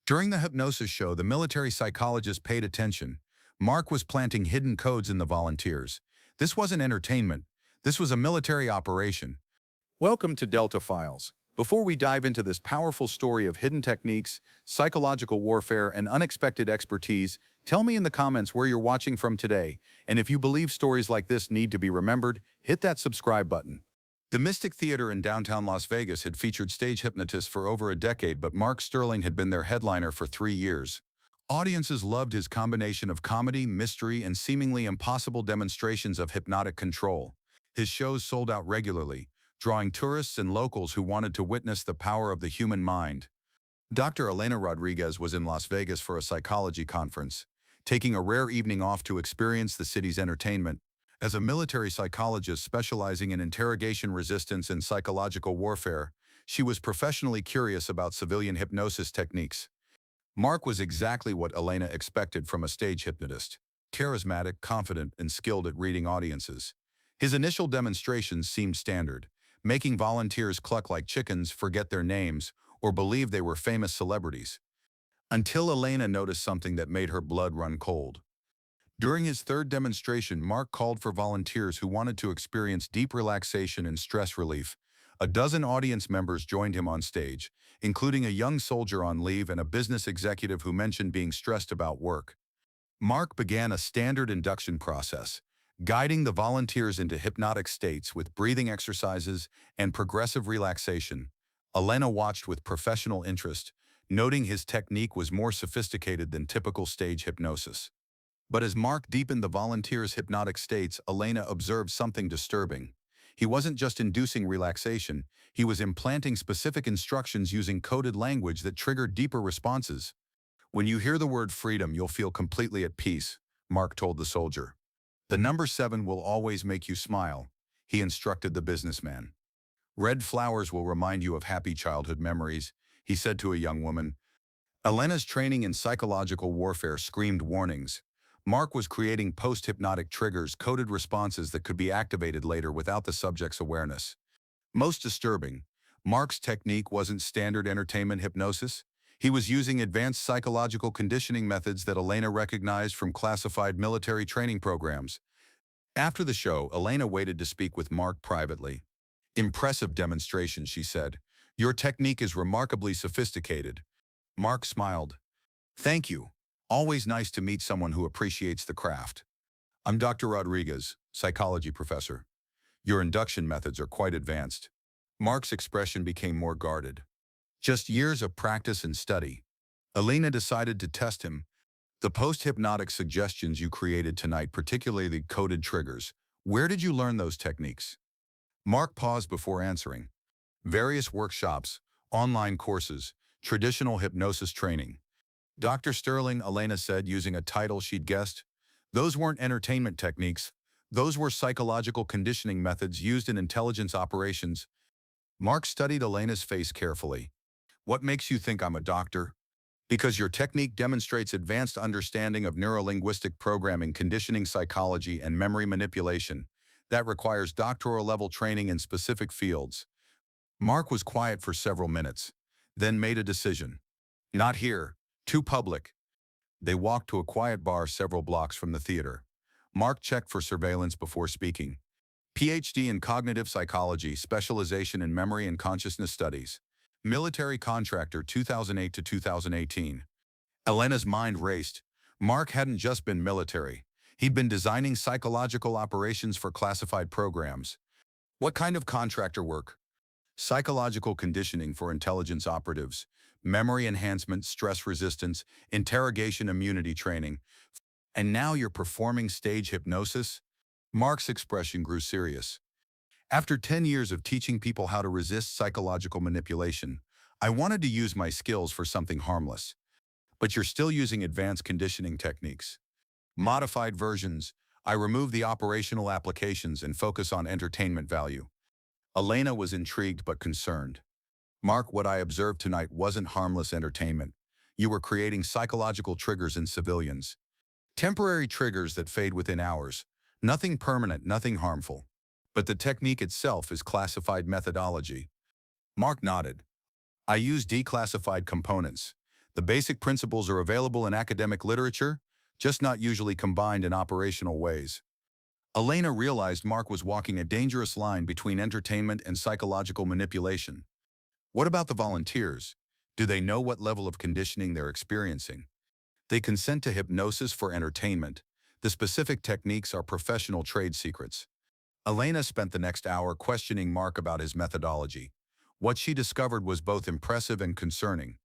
During the hypnosis show, the military psychologist paid attention. Mark was planting hidden codes in the volunteers. This wasn't entertainment. This was a military operation. Welcome to Delta Files. Before we dive into this powerful story of hidden techniques, psychological warfare, and unexpected expertise, tell me in the comments where you're watching from today. And if you believe stories like this need to be remembered, hit that subscribe button. The Mystic Theater in downtown Las Vegas had featured stage hypnotists for over a decade, but Mark Sterling had been their headliner for 3 years. Audiences loved his combination of comedy, mystery, and seemingly impossible demonstrations of hypnotic control. His shows sold out regularly, drawing tourists and locals who wanted to witness the power of the human mind. Dr. Elena Rodriguez was in Las Vegas for a psychology conference, taking a rare evening off to experience the city's entertainment. As a military psychologist specializing in interrogation resistance and psychological warfare, she was professionally curious about civilian hypnosis techniques. Mark was exactly what Elena expected from a stage hypnotist: charismatic, confident, and skilled at reading audiences. His initial demonstrations seemed standard, making volunteers cluck like chickens, forget their names, or believe they were famous celebrities. Until Elena noticed something that made her blood run cold. During his third demonstration, Mark called for volunteers who wanted to experience deep relaxation and stress relief. A dozen audience members joined him on stage, including a young soldier on leave and a business executive who mentioned being stressed about work. Mark began a standard induction process, guiding the volunteers into hypnotic states with breathing exercises and progressive relaxation. Elena watched with professional interest, noting his technique was more sophisticated than typical stage hypnosis. But as Mark deepened the volunteers' hypnotic states, Elena observed something disturbing. He wasn't just inducing relaxation, he was implanting specific instructions using coded language that triggered deeper responses. "When you hear the word freedom, you'll feel completely at peace," Mark told the soldier. "The number 7 will always make you smile," he instructed the businessman. "Red flowers will remind you of happy childhood memories," he said to a young woman. Elena's training in psychological warfare screamed warnings. Mark was creating post-hypnotic triggers, coded responses that could be activated later without the subject's awareness. Most disturbing, Mark's technique wasn't standard entertainment hypnosis. He was using advanced psychological conditioning methods that Elena recognized from classified military training programs. After the show, Elena waited to speak with Mark privately. "Impressive demonstration," she said. "Your technique is remarkably sophisticated." Mark smiled. "Thank you. Always nice to meet someone who appreciates the craft. I'm Dr. Rodriguez, psychology professor. Your induction methods are quite advanced." Mark's expression became more guarded. "Just years of practice and study." Elena decided to test him. "The post-hypnotic suggestions you created tonight, particularly the coded triggers, where did you learn those techniques?" Mark paused before answering. "Various workshops, online courses, traditional hypnosis training." "Dr. Sterling," Elena said, using a title she'd guessed. "Those weren't entertainment techniques. Those were psychological conditioning methods used in intelligence operations." Mark studied Elena's face carefully. "What makes you think I'm a doctor?" "Because your technique demonstrates advanced understanding of neurolinguistic programming, conditioning psychology, and memory manipulation. That requires doctoral-level training in specific fields." Mark was quiet for several minutes, then made a decision. "Not here. Too public." They walked to a quiet bar several blocks from the theater. Mark checked for surveillance before speaking. PhD in cognitive psychology, specialization in memory and consciousness studies. Military contractor 2008 to 2018. Elena's mind raced. Mark hadn't just been military. He'd been designing psychological operations for classified programs. "What kind of contractor work?" "Psychological conditioning for intelligence operatives, memory enhancement, stress resistance, interrogation immunity training. And now you're performing stage hypnosis?" Mark's expression grew serious. "After 10 years of teaching people how to resist psychological manipulation, I wanted to use my skills for something harmless." "But you're still using advanced conditioning techniques." "Modified versions. I remove the operational applications and focus on entertainment value." Elena was intrigued but concerned. "Mark, what I observed tonight wasn't harmless entertainment. You were creating psychological triggers in civilians. Temporary triggers that fade within hours. Nothing permanent, nothing harmful. But the technique itself is classified methodology." Mark nodded. "I use declassified components. The basic principles are available in academic literature, just not usually combined in operational ways. Elena realized Mark was walking a dangerous line between entertainment and psychological manipulation. What about the volunteers? Do they know what level of conditioning they're experiencing? They consent to hypnosis for entertainment. The specific techniques are professional trade secrets. Elena spent the next hour questioning Mark about his methodology. What she discovered was both impressive and concerning.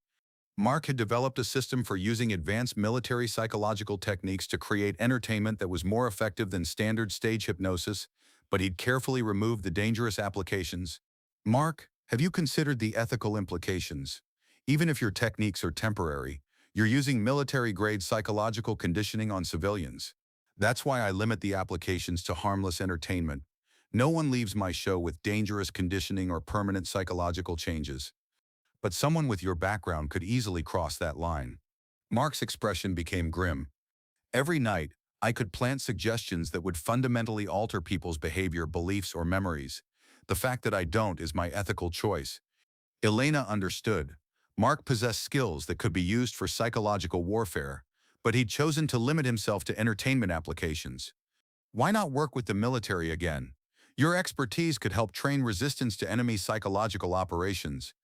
Mark had developed a system for using advanced military psychological techniques to create entertainment that was more effective than standard stage hypnosis, but he'd carefully removed the dangerous applications. Mark, have you considered the ethical implications? Even if your techniques are temporary, you're using military-grade psychological conditioning on civilians. That's why I limit the applications to harmless entertainment. No one leaves my show with dangerous conditioning or permanent psychological changes. But someone with your background could easily cross that line. Mark's expression became grim. Every night, I could plant suggestions that would fundamentally alter people's behavior, beliefs, or memories. The fact that I don't is my ethical choice. Elena understood. Mark possessed skills that could be used for psychological warfare, but he'd chosen to limit himself to entertainment applications. Why not work with the military again? Your expertise could help train resistance to enemy psychological operations.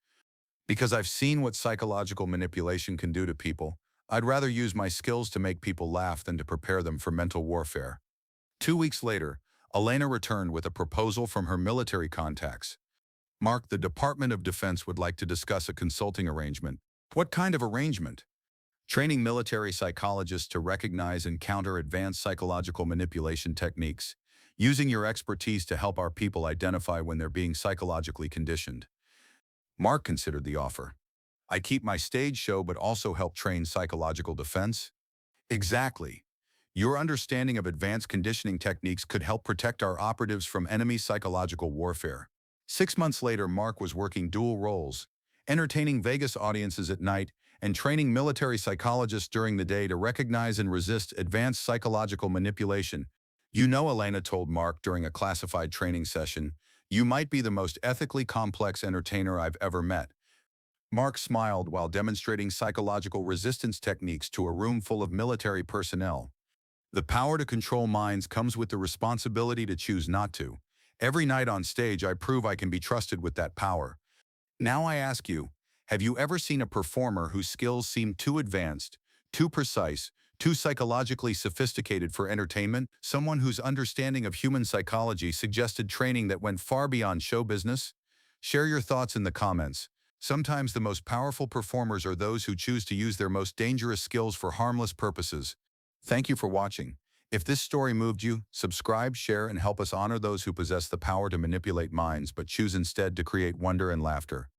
Because I've seen what psychological manipulation can do to people, I'd rather use my skills to make people laugh than to prepare them for mental warfare. 2 weeks later, Elena returned with a proposal from her military contacts. Mark, the Department of Defense would like to discuss a consulting arrangement. What kind of arrangement? Training military psychologists to recognize and counter advanced psychological manipulation techniques, using your expertise to help our people identify when they're being psychologically conditioned. Mark considered the offer. I keep my stage show but also help train psychological defense? Exactly. Your understanding of advanced conditioning techniques could help protect our operatives from enemy psychological warfare. 6 months later, Mark was working dual roles, entertaining Vegas audiences at night and training military psychologists during the day to recognize and resist advanced psychological manipulation. You know, Elena told Mark during a classified training session, you might be the most ethically complex entertainer I've ever met. Mark smiled while demonstrating psychological resistance techniques to a room full of military personnel. The power to control minds comes with the responsibility to choose not to. Every night on stage, I prove I can be trusted with that power. Now I ask you, have you ever seen a performer whose skills seem too advanced, too precise, too psychologically sophisticated for entertainment? Someone whose understanding of human psychology suggested training that went far beyond show business? Share your thoughts in the comments. Sometimes the most powerful performers are those who choose to use their most dangerous skills for harmless purposes. Thank you for watching. If this story moved you, subscribe, share, and help us honor those who possess the power to manipulate minds but choose instead to create wonder and laughter.